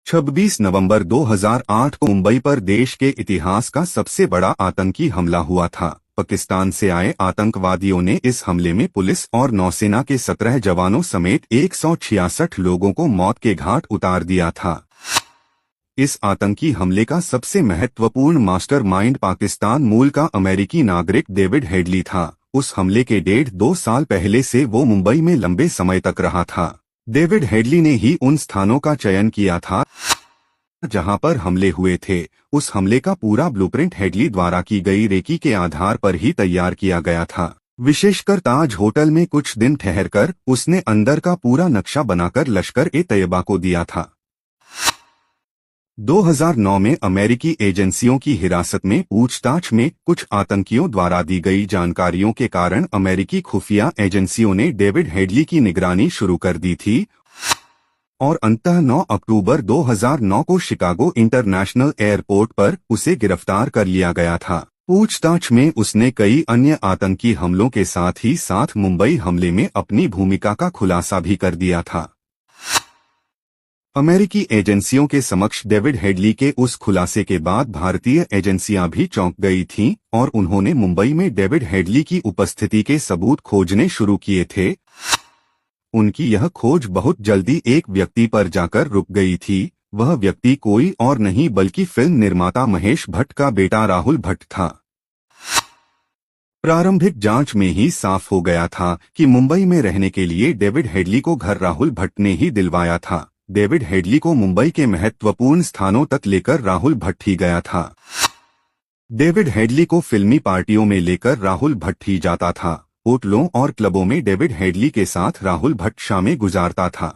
26 नवंबर 2008 को मुंबई पर देश के इतिहास का सबसे बड़ा आतंकी हमला हुआ था। पाकिस्तान से आए आतंकवादियों ने इस हमले में पुलिस और नौसेना के 17 जवानों समेत 166 लोगों को मौत के घाट उतार दिया था। इस आतंकी हमले का सबसे महत्वपूर्ण मास्टरमाइंड पाकिस्तान मूल का अमेरिकी नागरिक डेविड हेडली था। उस हमले के 1.5-2 साल पहले से वो मुंबई में लंबे समय तक रहा था। डेविड हेडली ने ही उन स्थानों का चयन किया था जहां पर हमले हुए थे। उस हमले का पूरा ब्लूप्रिंट हेडली द्वारा की गई रेकी के आधार पर ही तैयार किया गया था। विशेषकर ताज होटल में कुछ दिन ठहरकर उसने अंदर का पूरा नक्शा बनाकर लश्कर-ए-तैयबा को दिया था। 2009 में अमेरिकी एजेंसियों की हिरासत में पूछताछ में कुछ आतंकियों द्वारा दी गई जानकारियों के कारण अमेरिकी खुफिया एजेंसियों ने डेविड हेडली की निगरानी शुरू कर दी थी और अंततः 9 अक्टूबर 2009 को शिकागो इंटरनेशनल एयरपोर्ट पर उसे गिरफ्तार कर लिया गया था। पूछताछ में उसने कई अन्य आतंकी हमलों के साथ ही साथ मुंबई हमले में अपनी भूमिका का खुलासा भी कर दिया था। अमेरिकी एजेंसियों के समक्ष डेविड हेडली के उस खुलासे के बाद भारतीय एजेंसियां भी चौंक गई थीं और उन्होंने मुंबई में डेविड हेडली की उपस्थिति के सबूत खोजने शुरू किए थे। उनकी यह खोज बहुत जल्दी एक व्यक्ति पर जाकर रुक गई थी। वह व्यक्ति कोई और नहीं बल्कि फिल्म निर्माता महेश भट्ट का बेटा राहुल भट्ट था। प्रारंभिक जांच में ही साफ हो गया था कि मुंबई में रहने के लिए डेविड हेडली को घर राहुल भट्ट ने ही दिलवाया था। डेविड हेडली को मुंबई के महत्वपूर्ण स्थानों तक लेकर राहुल भट्ट ही गया था। डेविड हेडली को फिल्मी पार्टियों में लेकर राहुल भट्ट ही जाता था। होटलों और क्लबों में डेविड हेडली के साथ राहुल भट्ट शामें गुजारता था।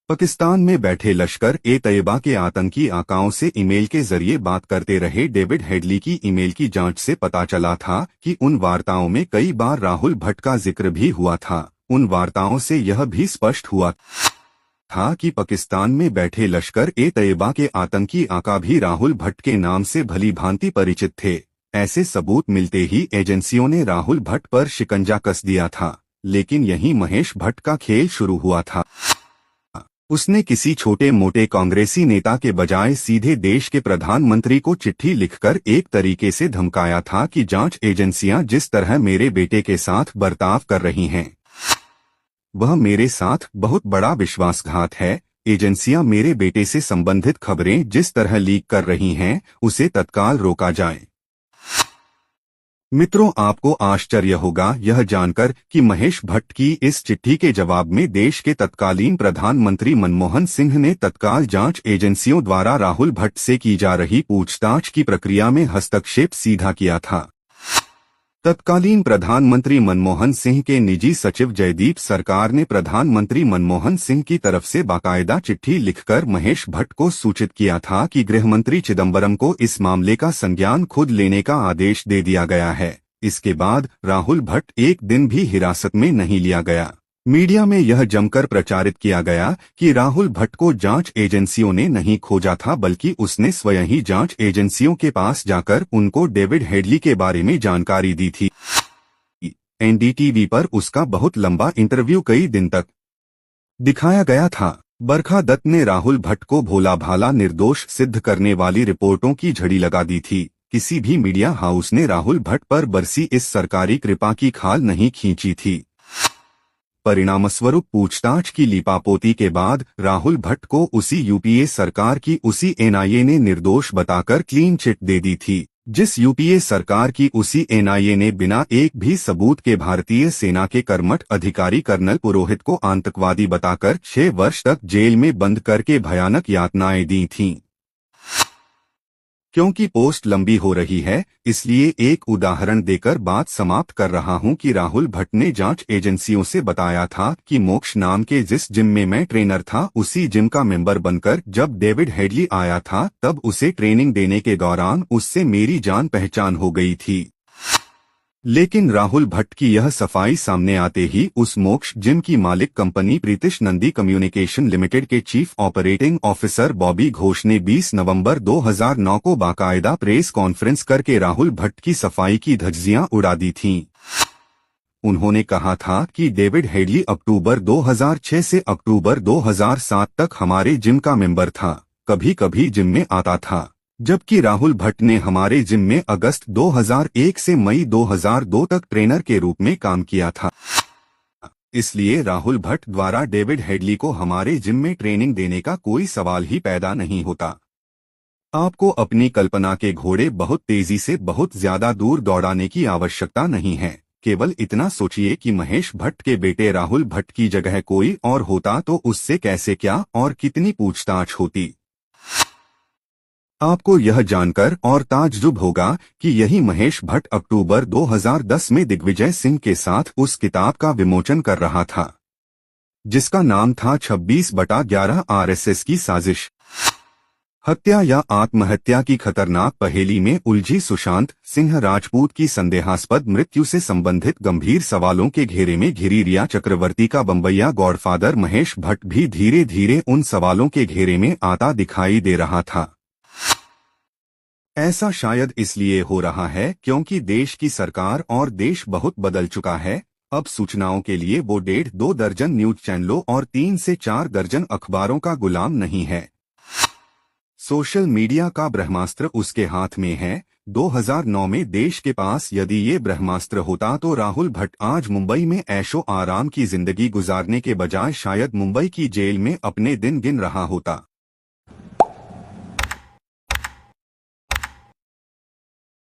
पाकिस्तान में बैठे लश्कर-ए-तैयबा के आतंकी आकाओं से ईमेल के जरिए बात करते रहे डेविड हेडली की ईमेल की जांच से पता चला था कि उन वार्ताओं में कई बार राहुल भट्ट का जिक्र भी हुआ था। उन वार्ताओं से यह भी स्पष्ट हुआ था कि पाकिस्तान में बैठे लश्कर-ए-तैयबा के आतंकी आका भी राहुल भट्ट के नाम से भली भांति परिचित थे। ऐसे सबूत मिलते ही एजेंसियों ने राहुल भट्ट पर शिकंजा कस दिया था। लेकिन यहीं महेश भट्ट का खेल शुरू हुआ था। उसने किसी छोटे मोटे कांग्रेसी नेता के बजाय सीधे देश के प्रधानमंत्री को चिट्ठी लिखकर एक तरीके से धमकाया था कि जांच एजेंसियां जिस तरह मेरे बेटे के साथ बर्ताव कर रही हैं, वह मेरे साथ बहुत बड़ा विश्वासघात है। एजेंसियां मेरे बेटे से संबंधित खबरें जिस तरह लीक कर रही हैं, उसे तत्काल रोका जाए। मित्रों, आपको आश्चर्य होगा यह जानकर कि महेश भट्ट की इस चिट्ठी के जवाब में देश के तत्कालीन प्रधानमंत्री मनमोहन सिंह ने तत्काल जांच एजेंसियों द्वारा राहुल भट्ट से की जा रही पूछताछ की प्रक्रिया में हस्तक्षेप सीधा किया था। तत्कालीन प्रधानमंत्री मनमोहन सिंह के निजी सचिव जयदीप सरकार ने प्रधानमंत्री मनमोहन सिंह की तरफ से बाकायदा चिट्ठी लिखकर महेश भट्ट को सूचित किया था कि गृहमंत्री चिदंबरम को इस मामले का संज्ञान खुद लेने का आदेश दे दिया गया है। इसके बाद राहुल भट्ट एक दिन भी हिरासत में नहीं लिया गया। मीडिया में यह जमकर प्रचारित किया गया कि राहुल भट्ट को जांच एजेंसियों ने नहीं खोजा था, बल्कि उसने स्वयं ही जांच एजेंसियों के पास जाकर उनको डेविड हेडली के बारे में जानकारी दी थी। एनडीटीवी पर उसका बहुत लंबा इंटरव्यू कई दिन तक दिखाया गया था। बरखा दत्त ने राहुल भट्ट को भोला भाला निर्दोष सिद्ध करने वाली रिपोर्टों की झड़ी लगा दी थी। किसी भी मीडिया हाउस ने राहुल भट्ट पर बरसी इस सरकारी कृपा की खाल नहीं खींची थी। परिणामस्वरूप पूछताछ की लीपापोती के बाद राहुल भट्ट को उसी यूपीए सरकार की उसी एनआईए ने निर्दोष बताकर क्लीन चिट दे दी थी। जिस यूपीए सरकार की उसी एनआईए ने बिना एक भी सबूत के भारतीय सेना के कर्मठ अधिकारी कर्नल पुरोहित को आतंकवादी बताकर 6 वर्ष तक जेल में बंद करके भयानक यातनाएं दी थीं। क्योंकि पोस्ट लंबी हो रही है, इसलिए एक उदाहरण देकर बात समाप्त कर रहा हूं कि राहुल भट्ट ने जांच एजेंसियों से बताया था कि मोक्ष नाम के जिस जिम में मैं ट्रेनर था, उसी जिम का मेंबर बनकर जब डेविड हेडली आया था, तब उसे ट्रेनिंग देने के दौरान उससे मेरी जान पहचान हो गई थी। लेकिन राहुल भट्ट की यह सफाई सामने आते ही उस मोक्ष जिम की मालिक company Pritish Nandy communication limited के chief operating officer Bobby Ghosh ने 20 नवंबर 2009 को बाकायदा प्रेस कॉन्फ्रेंस करके राहुल भट्ट की सफाई की धज्जियां उड़ा दी थीं। उन्होंने कहा था कि डेविड हेडली अक्टूबर 2006 से अक्टूबर 2007 तक हमारे जिम का मेंबर था, कभी कभी जिम में आता था, जबकि राहुल भट्ट ने हमारे जिम में अगस्त 2001 से मई 2002 तक ट्रेनर के रूप में काम किया था। इसलिए राहुल भट्ट द्वारा डेविड हेडली को हमारे जिम में ट्रेनिंग देने का कोई सवाल ही पैदा नहीं होता। आपको अपनी कल्पना के घोड़े बहुत तेजी से बहुत ज्यादा दूर दौड़ाने की आवश्यकता नहीं है। केवल इतना सोचिए कि महेश भट्ट के बेटे राहुल भट्ट की जगह कोई और होता तो उससे कैसे क्या और कितनी पूछताछ होती। आपको यह जानकर और ताज्जुब होगा कि यही महेश भट्ट अक्टूबर 2010 में दिग्विजय सिंह के साथ उस किताब का विमोचन कर रहा था, जिसका नाम था 26/11 आरएसएस की साजिश। हत्या या आत्महत्या की खतरनाक पहेली में उलझी सुशांत सिंह राजपूत की संदेहास्पद मृत्यु से संबंधित गंभीर सवालों के घेरे में घिरी रिया चक्रवर्ती का बम्बैया गॉडफादर महेश भट्ट भी धीरे धीरे उन सवालों के घेरे में आता दिखाई दे रहा था। ऐसा शायद इसलिए हो रहा है क्योंकि देश की सरकार और देश बहुत बदल चुका है। अब सूचनाओं के लिए वो 1.5-2 दर्जन न्यूज चैनलों और 3 से 4 दर्जन अखबारों का गुलाम नहीं है। सोशल मीडिया का ब्रह्मास्त्र उसके हाथ में है। 2009 में देश के पास यदि ये ब्रह्मास्त्र होता तो राहुल भट्ट आज मुंबई में ऐशो आराम की जिंदगी गुजारने के बजाय शायद मुंबई की जेल में अपने दिन गिन रहा होता।